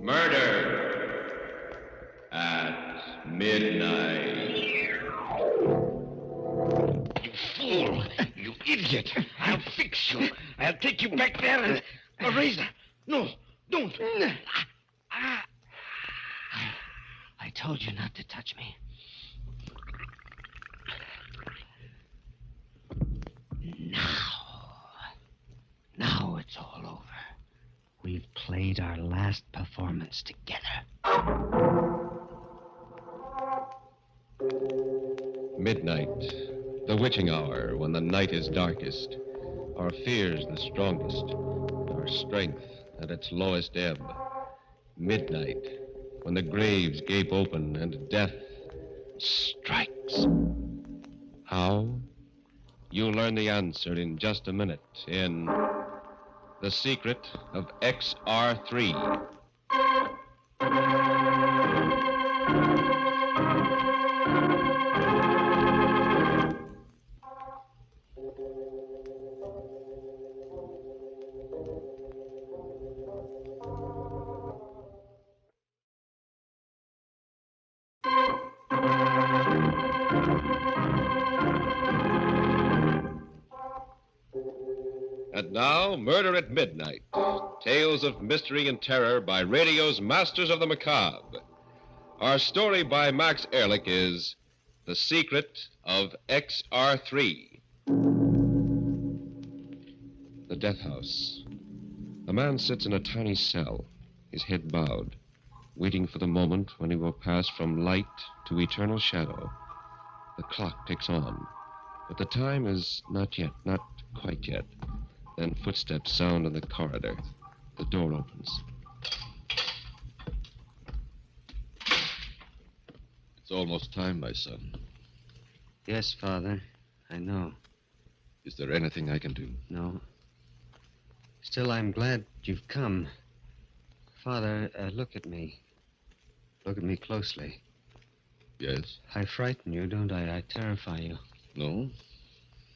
Murder at midnight. You fool! You idiot! I'll fix you. I'll take you back there and... A razor! No, don't! I told you not to touch me. Now it's all over. We've played our last performance together. Midnight, the witching hour when the night is darkest, our fears the strongest, our strength at its lowest ebb. Midnight, when the graves gape open and death strikes. How? You'll learn the answer in just a minute in The Secret of XR-3. And now, Murder at Midnight. Tales of mystery and terror by radio's masters of the macabre. Our story by Max Ehrlich is The Secret of XR-3. The death house. A man sits in a tiny cell, his head bowed, waiting for the moment when he will pass from light to eternal shadow. The clock ticks on, but the time is not yet, not quite yet. Then footsteps sound in the corridor. The door opens. It's almost time, my son. Yes, Father. I know. Is there anything I can do? No. Still, I'm glad you've come. Father, look at me. Look at me closely. Yes? I frighten you, don't I? I terrify you. No.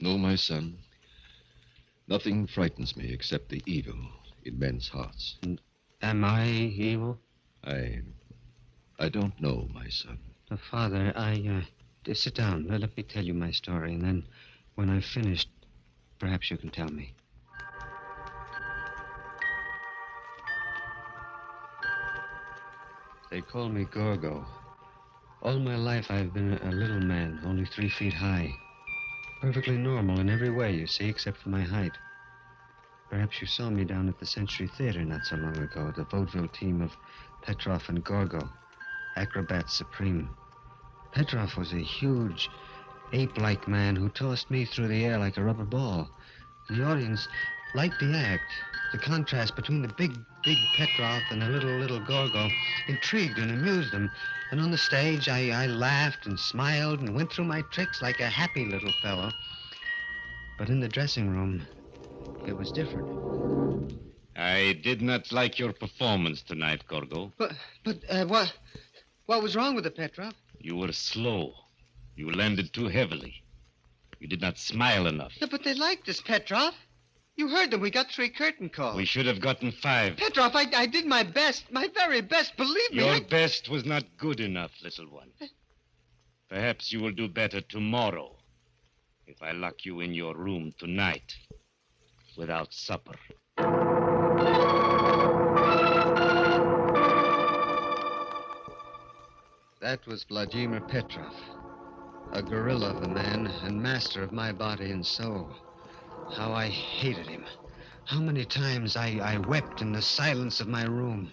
No, my son. Nothing frightens me except the evil in men's hearts. And am I evil? I don't know, my son. Father, sit down. Let me tell you my story, and then when I've finished, perhaps you can tell me. They call me Gorgo. All my life I've been a little man, only 3 feet high. Perfectly normal in every way, you see, except for my height. Perhaps you saw me down at the Century Theater not so long ago, the vaudeville team of Petrov and Gorgo, acrobats supreme. Petrov was a huge, ape-like man who tossed me through the air like a rubber ball. And the audience liked the act. The contrast between the big Petrov and the little Gorgo intrigued and amused them. And on the stage, I laughed and smiled and went through my tricks like a happy little fellow. But in the dressing room, it was different. I did not like your performance tonight, Gorgo. But what was wrong with it, Petrov? You were slow. You landed too heavily. You did not smile enough. Yeah, but they liked us, Petrov. You heard them. We got 3 curtain calls. We should have gotten 5. Petrov, I did my best, my very best. Believe me. Your best was not good enough, little one. Perhaps you will do better tomorrow if I lock you in your room tonight without supper. That was Vladimir Petrov, a gorilla of a man and master of my body and soul. How I hated him. How many times I wept in the silence of my room.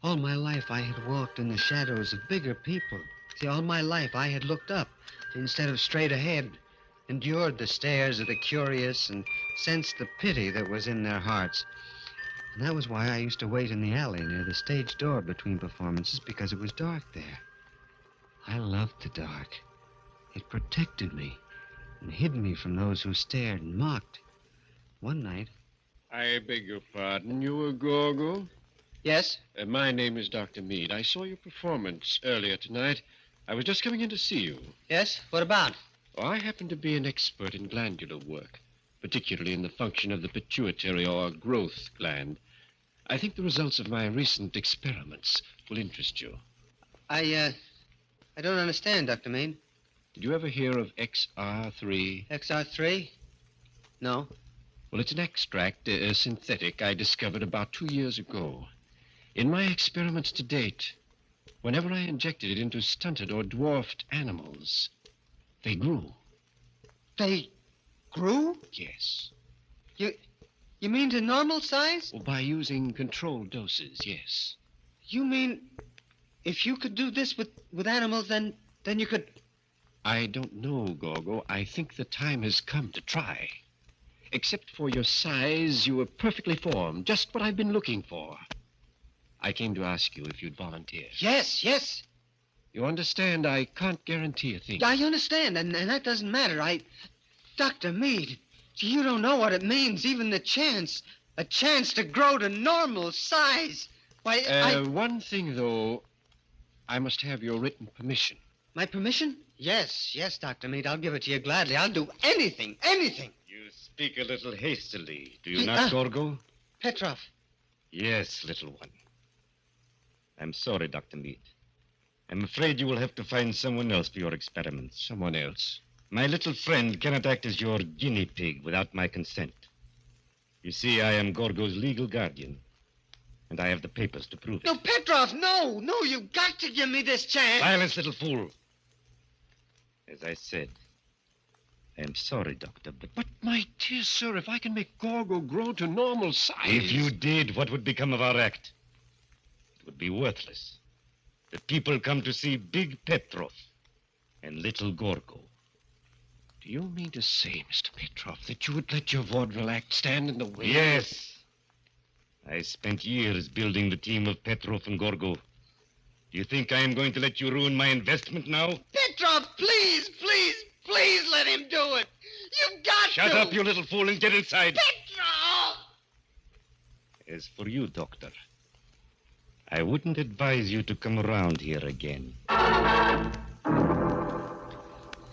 All my life I had walked in the shadows of bigger people. See, all my life I had looked up instead of straight ahead, endured the stares of the curious and sensed the pity that was in their hearts. And that was why I used to wait in the alley near the stage door between performances, because it was dark there. I loved the dark. It protected me and hid me from those who stared and mocked. One night... I beg your pardon. You were Gorgo? Yes? My name is Dr. Mead. I saw your performance earlier tonight. I was just coming in to see you. Yes? What about? Oh, I happen to be an expert in glandular work, particularly in the function of the pituitary or growth gland. I think the results of my recent experiments will interest you. I don't understand, Dr. Mead. Did you ever hear of XR-3? XR-3? No. Well, it's an extract, a synthetic, I discovered about 2 years ago. In my experiments to date, whenever I injected it into stunted or dwarfed animals, they grew. They grew? Yes. You mean to normal size? Well, by using controlled doses, yes. You mean if you could do this with animals, then you could... I don't know, Gorgo. I think the time has come to try. Except for your size, you were perfectly formed, just what I've been looking for. I came to ask you if you'd volunteer. Yes. You understand, I can't guarantee a thing. I understand, and that doesn't matter. Dr. Mead, you don't know what it means, even a chance to grow to normal size. Why, One thing, though, I must have your written permission. My permission? Yes, Dr. Mead, I'll give it to you gladly. I'll do anything. You speak a little hastily, do you not, Gorgo? Petrov. Yes, little one. I'm sorry, Dr. Mead. I'm afraid you will have to find someone else for your experiments. Someone else? My little friend cannot act as your guinea pig without my consent. You see, I am Gorgo's legal guardian, and I have the papers to prove it. No, Petrov, no, you've got to give me this chance. Silence, little fool. As I said, I am sorry, Doctor, but... But, my dear sir, if I can make Gorgo grow to normal size... If you did, what would become of our act? It would be worthless. The people come to see Big Petrov and Little Gorgo. Do you mean to say, Mr. Petrov, that you would let your vaudeville act stand in the way? Yes. I spent years building the team of Petrov and Gorgo. Do you think I am going to let you ruin my investment now? Petrov, please let him do it. You've got to. Shut up, you little fool, and get inside. Petrov! As for you, Doctor, I wouldn't advise you to come around here again.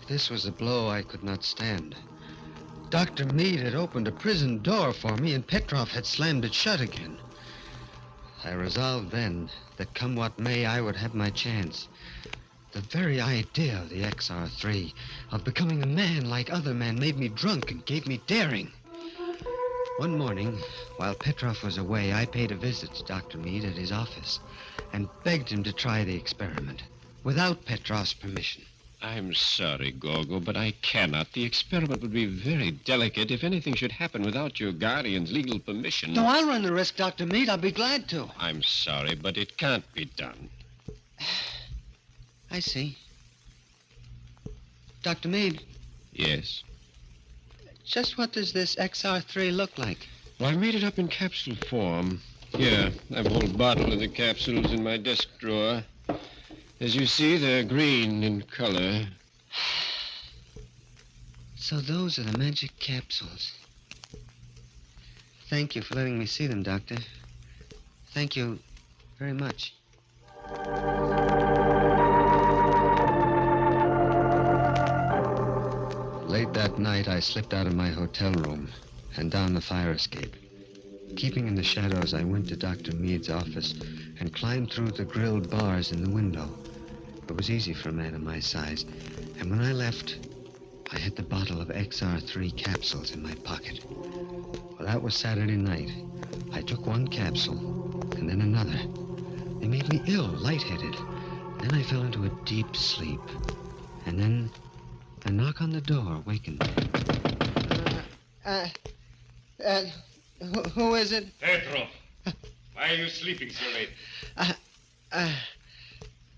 This was a blow I could not stand. Dr. Mead had opened a prison door for me, and Petrov had slammed it shut again. I resolved then that come what may, I would have my chance. The very idea of the XR-3, of becoming a man like other men, made me drunk and gave me daring. One morning, while Petrov was away, I paid a visit to Dr. Mead at his office and begged him to try the experiment without Petrov's permission. I'm sorry, Gorgo, but I cannot. The experiment would be very delicate. If anything should happen without your guardian's legal permission... No, I'll run the risk, Dr. Mead. I'll be glad to. I'm sorry, but it can't be done. I see. Dr. Mead. Yes? Just what does this XR-3 look like? Well, I've made it up in capsule form. Here, I've a whole bottle of the capsules in my desk drawer. As you see, they're green in color. So those are the magic capsules. Thank you for letting me see them, Doctor. Thank you very much. Late that night, I slipped out of my hotel room and down the fire escape. Keeping in the shadows, I went to Dr. Mead's office and climbed through the grilled bars in the window. It was easy for a man of my size, and when I left, I had the bottle of XR-3 capsules in my pocket. Well, that was Saturday night. I took one capsule, and then another. They made me ill, lightheaded. Then I fell into a deep sleep. And then a knock on the door wakened me. Who is it? Petrov, why are you sleeping so late?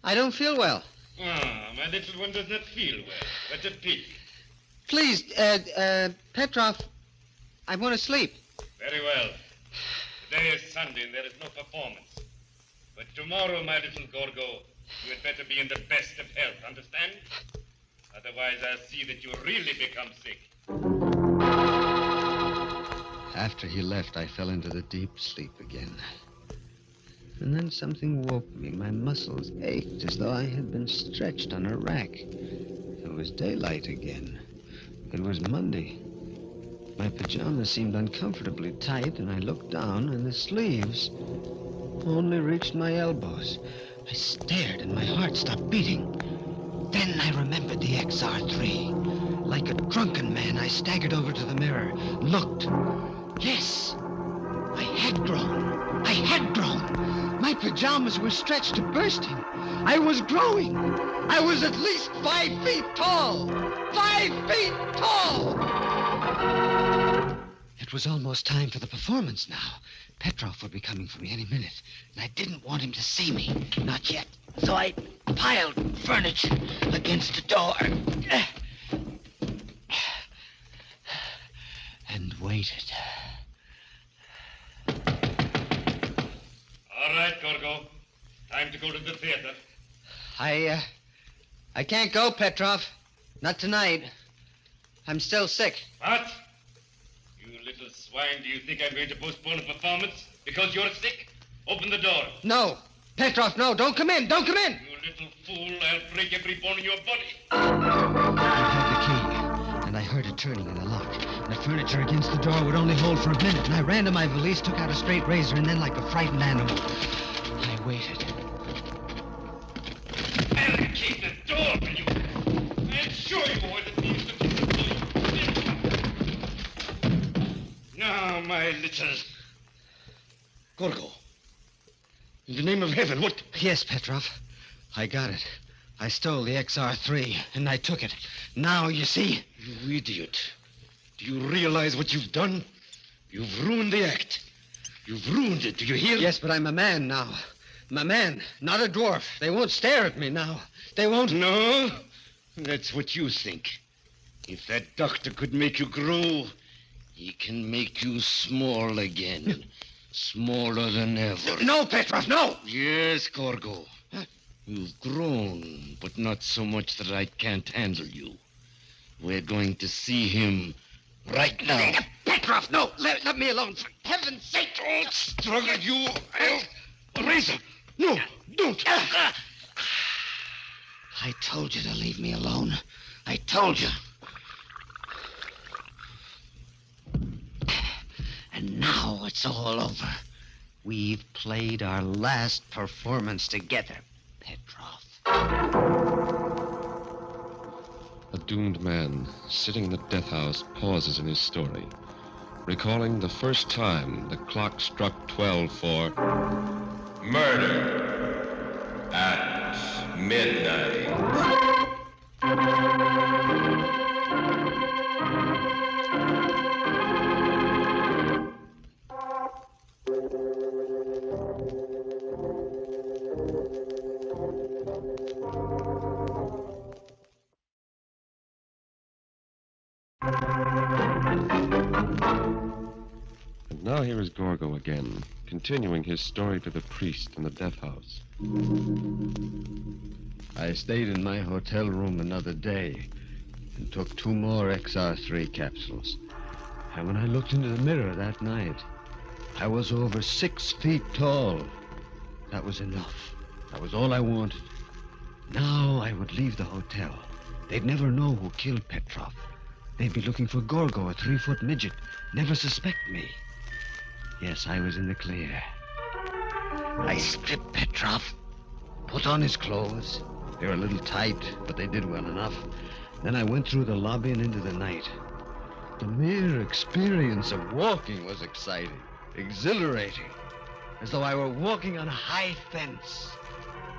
I don't feel well. My little one does not feel well. What a pity. Please, Petrov, I want to sleep. Very well. Today is Sunday and there is no performance. But tomorrow, my little Gorgo, you had better be in the best of health, understand? Otherwise, I'll see that you really become sick. After he left, I fell into the deep sleep again. And then something woke me. My muscles ached as though I had been stretched on a rack. It was daylight again. It was Monday. My pajamas seemed uncomfortably tight, and I looked down, and the sleeves only reached my elbows. I stared, and my heart stopped beating. Then I remembered the XR-3. Like a drunken man, I staggered over to the mirror, looked. Yes, I had grown. I had grown. My pajamas were stretched to bursting. I was growing. I was at least 5 feet tall. 5 feet tall! It was almost time for the performance now. Petrov would be coming for me any minute, and I didn't want him to see me. Not yet. So I piled furniture against the door and waited. All right, Gorgo. Time to go to the theater. I can't go, Petrov. Not tonight. I'm still sick. What? You little swine, do you think I'm going to postpone a performance because you're sick? Open the door. No. Petrov, no. Don't come in. Don't come in. You little fool, I'll break every bone in your body. I had the key, and I heard it turning in the lock. The furniture against the door would only hold for a minute, and I ran to my valise, took out a straight razor, and then, like a frightened animal, I waited. Barricade the door, will you? I'll show you what it means to be. Now, my little... Gorgo. In the name of heaven, what? Yes, Petrov. I got it. I stole the XR-3, and I took it. Now, you see... You idiot. Do you realize what you've done? You've ruined the act. You've ruined it, do you hear? Yes, but I'm a man now. I'm a man, not a dwarf. They won't stare at me now. They won't... No? That's what you think. If that doctor could make you grow, he can make you small again. Smaller than ever. No, Petrov, no! Yes, Gorgo. You've grown, but not so much that I can't handle you. We're going to see him right now. Petrov, no! Let me alone, for heaven's sake! Don't struggle, you... Razor! No, don't! I told you to leave me alone. I told you. And now it's all over. We've played our last performance together, Petrov. A doomed man, sitting in the death house, pauses in his story, recalling the first time the clock struck 12 for... Murder at midnight. And now here is Gorgo again, continuing his story to the priest in the death house. I stayed in my hotel room another day and took 2 more XR-3 capsules. And when I looked into the mirror that night, I was over 6 feet tall. That was enough. That was all I wanted. Now I would leave the hotel. They'd never know who killed Petrov. They'd be looking for Gorgo, a 3-foot midget. Never suspect me. Yes, I was in the clear. I stripped Petrov, put on his clothes. They were a little tight, but they did well enough. Then I went through the lobby and into the night. The mere experience of walking was exciting, exhilarating, as though I were walking on a high fence.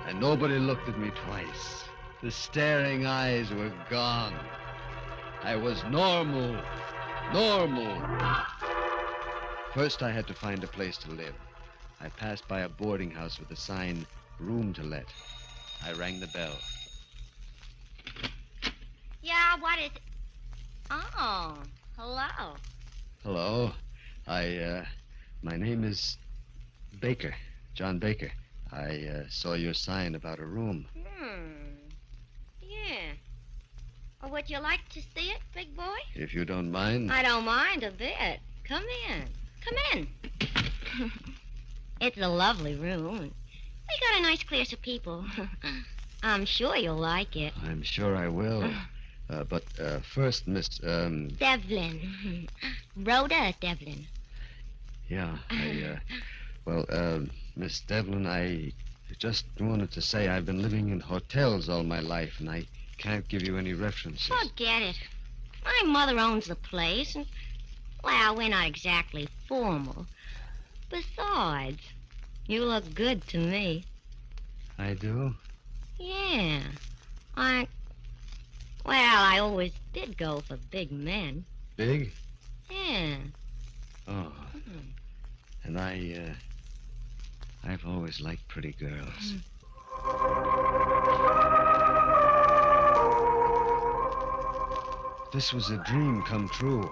And nobody looked at me twice. The staring eyes were gone. I was normal. First, I had to find a place to live. I passed by a boarding house with a sign, room to let. I rang the bell. Yeah, what is it? Oh, hello. Hello. My name is Baker, John Baker. I saw your sign about a room. Yeah. Well, would you like to see it, big boy? If you don't mind. I don't mind a bit. Come in. Come in. It's a lovely room. We got a nice clear of people. I'm sure you'll like it. I'm sure I will. But first, Miss, Devlin. Rhoda Devlin. Yeah, Miss Devlin, I just wanted to say I've been living in hotels all my life, and I can't give you any references. Forget it. My mother owns the place, and, well, we're not exactly formal. Besides, you look good to me. I do? Yeah. I always did go for big men. Big? Yeah. Oh. And I've always liked pretty girls. This was a dream come true.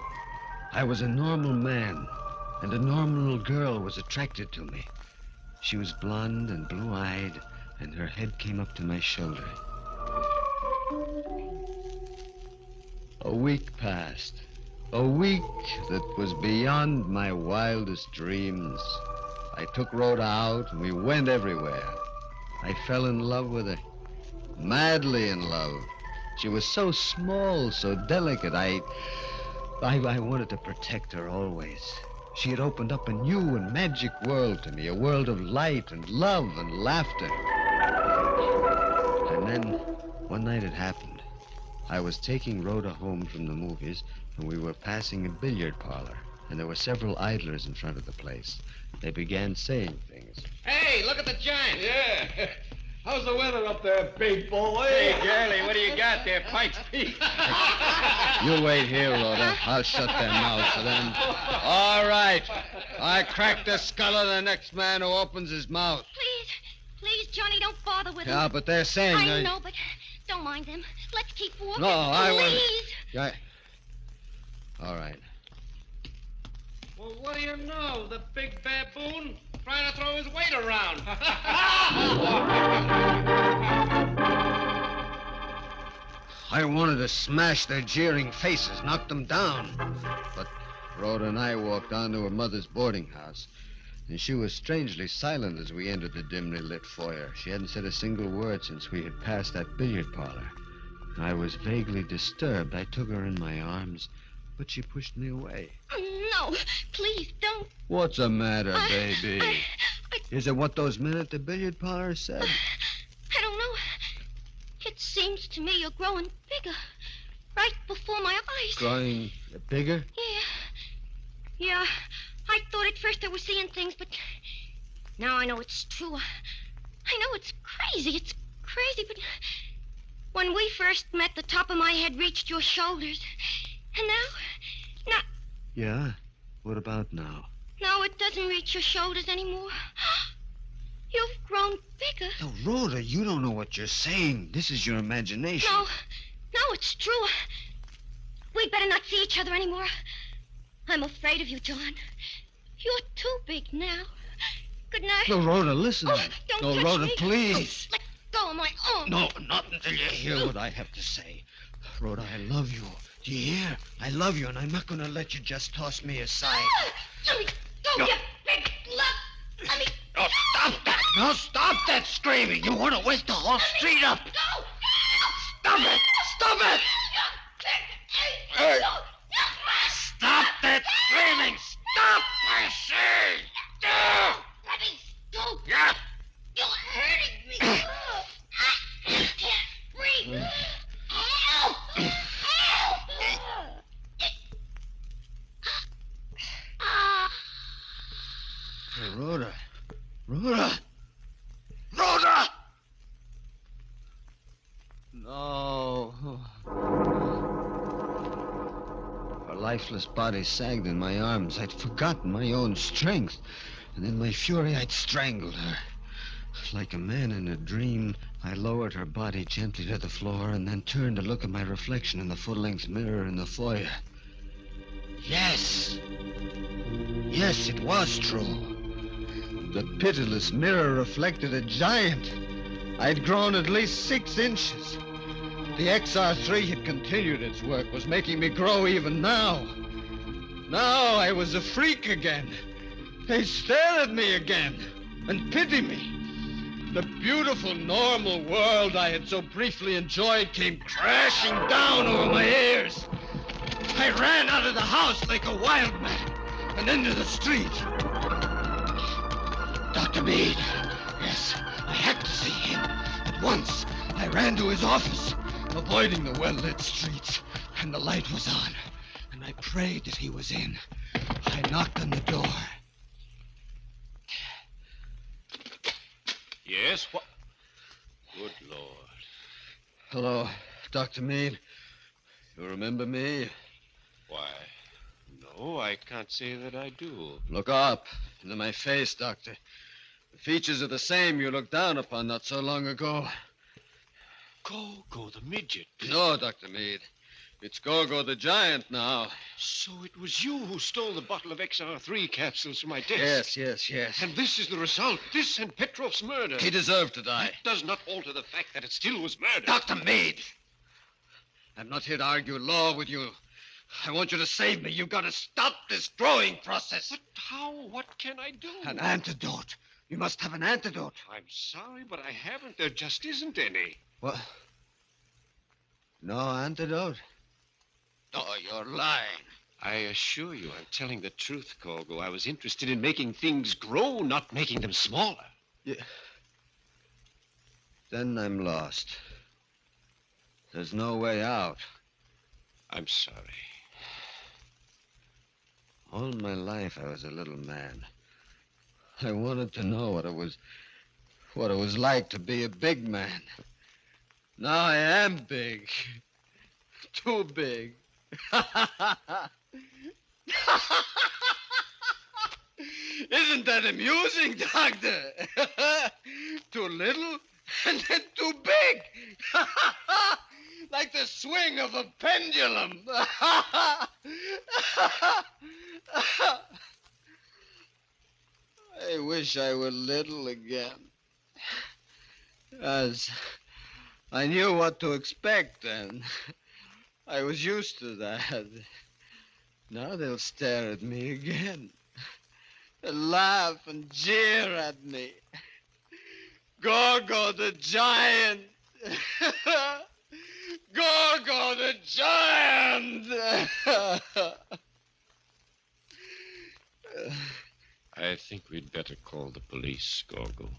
I was a normal man, and a normal girl was attracted to me. She was blonde and blue-eyed, and her head came up to my shoulder. A week passed. A week that was beyond my wildest dreams. I took Rhoda out, and we went everywhere. I fell in love with her. Madly in love. She was so small, so delicate. I wanted to protect her always. She had opened up a new and magic world to me, a world of light and love and laughter. And then, one night it happened. I was taking Rhoda home from the movies, and we were passing a billiard parlor, and there were several idlers in front of the place. They began saying things. Hey, look at the giant. Yeah. How's the weather up there, big boy? Hey, girlie, what do you got there, Pikes Peak? You wait here, Rhoda. I'll shut their mouths to them. All right. I crack the skull of the next man who opens his mouth. Please, Johnny, don't bother with them. Yeah, but they're saying... I know, but don't mind them. Let's keep walking. No, I won't. Please. Yeah. All right. Well, what do you know? The big baboon trying to throw his weight around. I wanted to smash their jeering faces, knock them down. But Rhoda and I walked on to her mother's boarding house, and she was strangely silent as we entered the dimly lit foyer. She hadn't said a single word since we had passed that billiard parlor. I was vaguely disturbed. I took her in my arms, but she pushed me away. No, please, don't. What's the matter, baby? Is it what those men at the billiard parlor said? I don't know. It seems to me you're growing bigger. Right before my eyes. Growing bigger? Yeah. I thought at first I was seeing things, but now I know it's true. I know it's crazy. It's crazy, but when we first met, the top of my head reached your shoulders. And now... Yeah? What about now? Now it doesn't reach your shoulders anymore. You've grown bigger. No, Rhoda, you don't know what you're saying. This is your imagination. No, it's true. We'd better not see each other anymore. I'm afraid of you, John. You're too big now. Good night. No, Rhoda, listen. Don't no, touch Rhoda, me. please. Let go of my arm. No, not until you hear what I have to say. Rhoda, I love you. Do you hear? I love you, and I'm not going to let you just toss me aside. Let me go, you big slut. Let me No, stop that. No, stop that screaming. You want to wake the whole street up. go. Stop it. Stop it. Hey. Stop that screaming. Stop, I say. No. Let me go. Yeah. You're hurting me. I can't breathe. Help! Help! Hey, Rhoda. No. Her lifeless body sagged in my arms. I'd forgotten my own strength. And in my fury, I'd strangled her. Like a man in a dream, I lowered her body gently to the floor and then turned to look at my reflection in the full-length mirror in the foyer. Yes, it was true. The pitiless mirror reflected a giant. I'd grown at least 6 inches. The XR-3 had continued its work, was making me grow even now. Now I was a freak again. They stared at me again and pitied me. The beautiful, normal world I had so briefly enjoyed came crashing down over my ears. I ran out of the house like a wild man and into the street. Dr. Meade. Yes, I had to see him. At once, I ran to his office, avoiding the well-lit streets, and the light was on. And I prayed that he was in. I knocked on the door. Yes? What? Good Lord. Hello, Dr. Meade. You remember me? Why, no, I can't say that I do. Look up into my face, Doctor. The features are the same you looked down upon not so long ago. Go, the midget. No, Dr. Meade. It's Gorgo the Giant now. So it was you who stole the bottle of XR-3 capsules from my desk. Yes. And this is the result. This and Petrov's murder. He deserved to die. It does not alter the fact that it still was murder. Dr. Meade! I'm not here to argue law with you. I want you to save me. You've got to stop this growing process. But how? What can I do? An antidote. You must have an antidote. I'm sorry, but I haven't. There just isn't any. What? No antidote? Oh, you're lying. I assure you I'm telling the truth, Gorgo. I was interested in making things grow, not making them smaller. Yeah. Then I'm lost. There's no way out. I'm sorry. All my life I was a little man. I wanted to know what it was like to be a big man. Now I am big. Too big. Isn't that amusing, Doctor? Too little and then too big. Like the swing of a pendulum. I wish I were little again. As I knew what to expect then. I was used to that. Now they'll stare at me again. They'll laugh and jeer at me. Gorgo the Giant! Gorgo the Giant! I think we'd better call the police, Gorgo.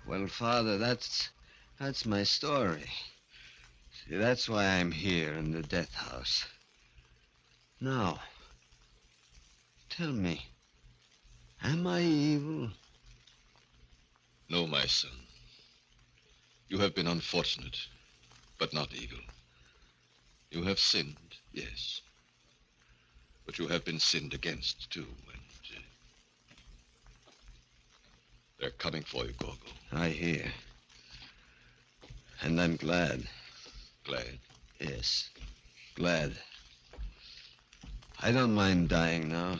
Well, Father, that's my story. See, that's why I'm here in the death house. Now, tell me, am I evil? No, my son. You have been unfortunate, but not evil. You have sinned, yes. But you have been sinned against, too, and they're coming for you, Gorgo. I hear. And I'm glad. Glad? Yes, glad. I don't mind dying now.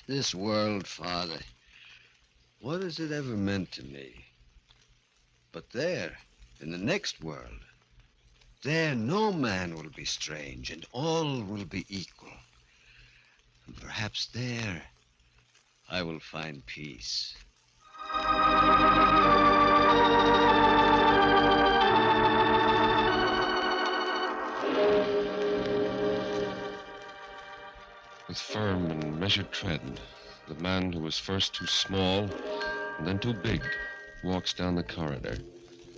This world, Father, what has it ever meant to me? But there, in the next world, there no man will be strange and all will be equal. And perhaps there I will find peace. With firm and measured tread, the man who was first too small and then too big walks down the corridor.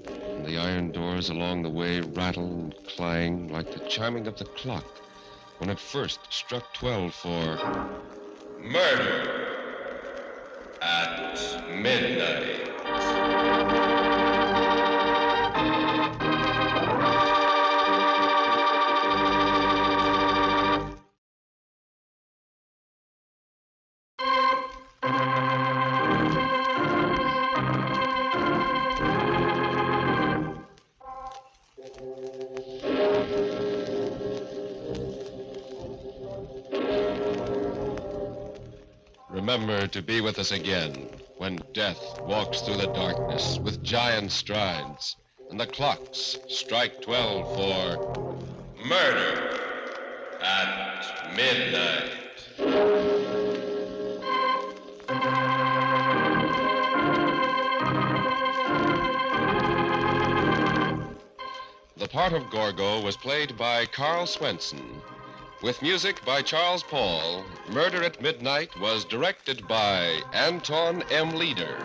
And the iron doors along the way rattle and clang like the chiming of the clock when it first struck 12 for Murder at midnight. Remember to be with us again when death walks through the darkness with giant strides, and the clocks strike 12 for Murder at Midnight. The part of Gorgo was played by Carl Swenson. With music by Charles Paul, Murder at Midnight was directed by Anton M. Leader.